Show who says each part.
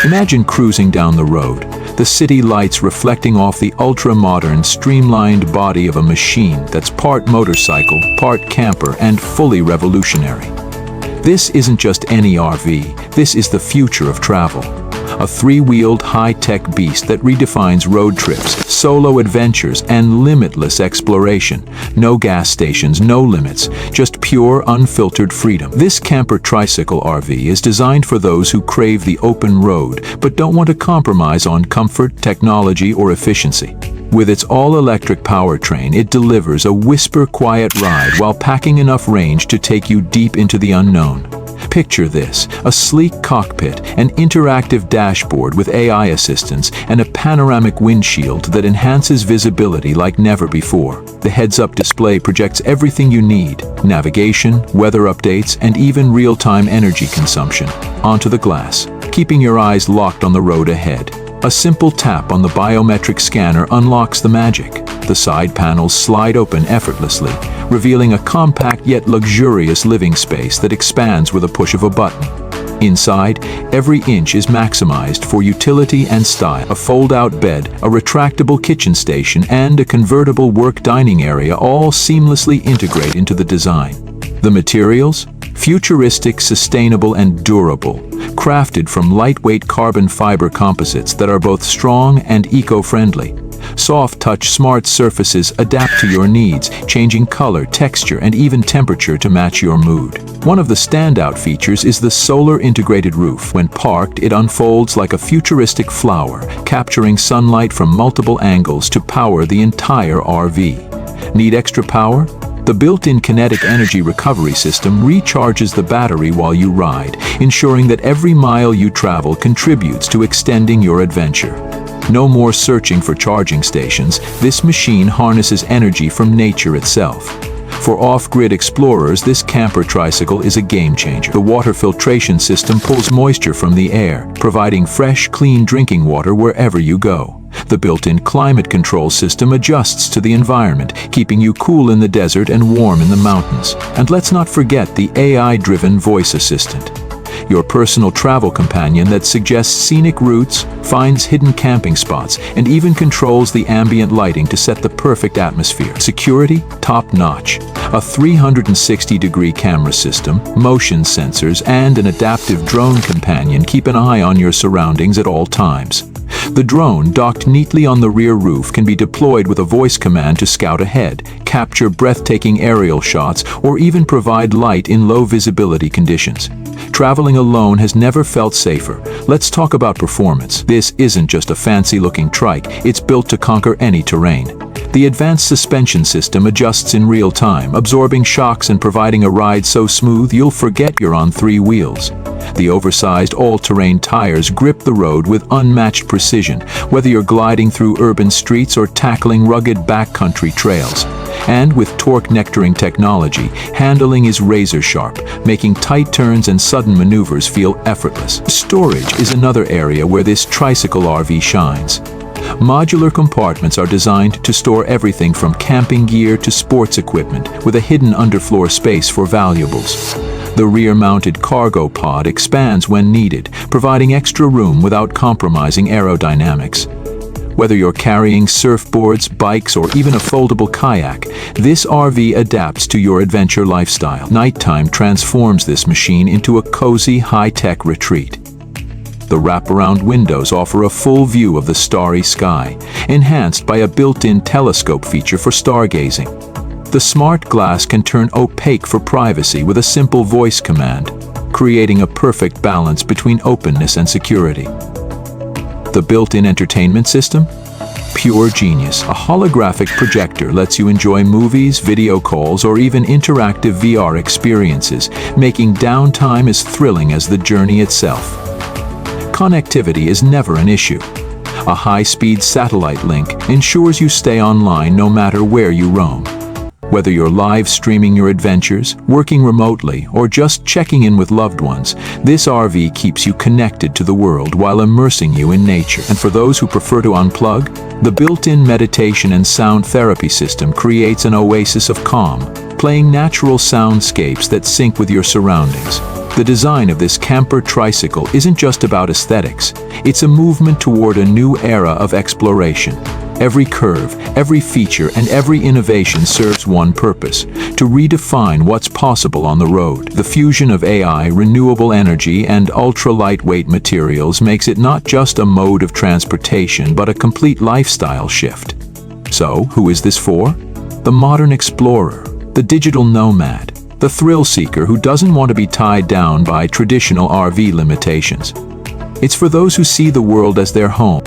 Speaker 1: Imagine cruising down the road, the city lights reflecting off the ultra-modern, streamlined body of a machine that's part motorcycle, part camper, and fully revolutionary. This isn't just any RV, this is the future of travel. A three-wheeled, high-tech beast that redefines road trips, solo adventures, and limitless exploration. No gas stations, no limits, just pure, unfiltered freedom. This camper tricycle RV is designed for those who crave the open road, but don't want to compromise on comfort, technology, or efficiency. With its all-electric powertrain, it delivers a whisper-quiet ride while packing enough range to take you deep into the unknown. Picture this: a sleek cockpit, an interactive dashboard with AI assistance, and a panoramic windshield that enhances visibility like never before. The heads-up display projects everything you need: navigation, weather updates, and even real-time energy consumption onto the glass, keeping your eyes locked on the road ahead. A simple tap on the biometric scanner unlocks the magic. The side panels slide open effortlessly, revealing a compact yet luxurious living space that expands with a push of a button. Inside, every inch is maximized for utility and style. A fold-out bed, a retractable kitchen station, and a convertible work dining area all seamlessly integrate into the design. The materials? Futuristic, sustainable, and durable, crafted from lightweight carbon fiber composites that are both strong and eco-friendly. Soft-touch smart surfaces adapt to your needs, changing color, texture, and even temperature to match your mood. One of the standout features is the solar integrated roof. When parked, it unfolds like a futuristic flower, capturing sunlight from multiple angles to power the entire RV. Need extra power? The built-in kinetic energy recovery system recharges the battery while you ride, ensuring that every mile you travel contributes to extending your adventure. No more searching for charging stations. This machine harnesses energy from nature itself. For off-grid explorers, this camper tricycle is a game-changer. The water filtration system pulls moisture from the air, providing fresh, clean drinking water wherever you go. The built-in climate control system adjusts to the environment, keeping you cool in the desert and warm in the mountains. And let's not forget the AI-driven voice assistant, your personal travel companion that suggests scenic routes, finds hidden camping spots, and even controls the ambient lighting to set the perfect atmosphere. Security? Top-notch. A 360-degree camera system, motion sensors, and an adaptive drone companion keep an eye on your surroundings at all times. The drone, docked neatly on the rear roof, can be deployed with a voice command to scout ahead, capture breathtaking aerial shots, or even provide light in low visibility conditions. Traveling alone has never felt safer. Let's talk about performance. This isn't just a fancy-looking trike, it's built to conquer any terrain. The advanced suspension system adjusts in real time, absorbing shocks and providing a ride so smooth you'll forget you're on three wheels. The oversized all-terrain tires grip the road with unmatched precision, whether you're gliding through urban streets or tackling rugged backcountry trails. And with torque nectaring technology, handling is razor-sharp, making tight turns and sudden maneuvers feel effortless. Storage is another area where this tricycle RV shines. Modular compartments are designed to store everything from camping gear to sports equipment, with a hidden underfloor space for valuables. The rear-mounted cargo pod expands when needed, providing extra room without compromising aerodynamics. Whether you're carrying surfboards, bikes, or even a foldable kayak, this RV adapts to your adventure lifestyle. Nighttime transforms this machine into a cozy, high-tech retreat. The wraparound windows offer a full view of the starry sky, enhanced by a built-in telescope feature for stargazing. The smart glass can turn opaque for privacy with a simple voice command, creating a perfect balance between openness and security. The built-in entertainment system? Pure genius. A holographic projector lets you enjoy movies, video calls, or even interactive VR experiences, making downtime as thrilling as the journey itself. Connectivity is never an issue. A high-speed satellite link ensures you stay online no matter where you roam. Whether you're live streaming your adventures, working remotely, or just checking in with loved ones, this RV keeps you connected to the world while immersing you in nature. And for those who prefer to unplug, the built-in meditation and sound therapy system creates an oasis of calm, playing natural soundscapes that sync with your surroundings. The design of this camper tricycle isn't just about aesthetics, it's a movement toward a new era of exploration. Every curve, every feature, and every innovation serves one purpose: to redefine what's possible on the road. The fusion of AI, renewable energy, and ultra-lightweight materials makes it not just a mode of transportation, but a complete lifestyle shift. So, who is this for? The modern explorer, the digital nomad, the thrill seeker who doesn't want to be tied down by traditional RV limitations. It's for those who see the world as their home.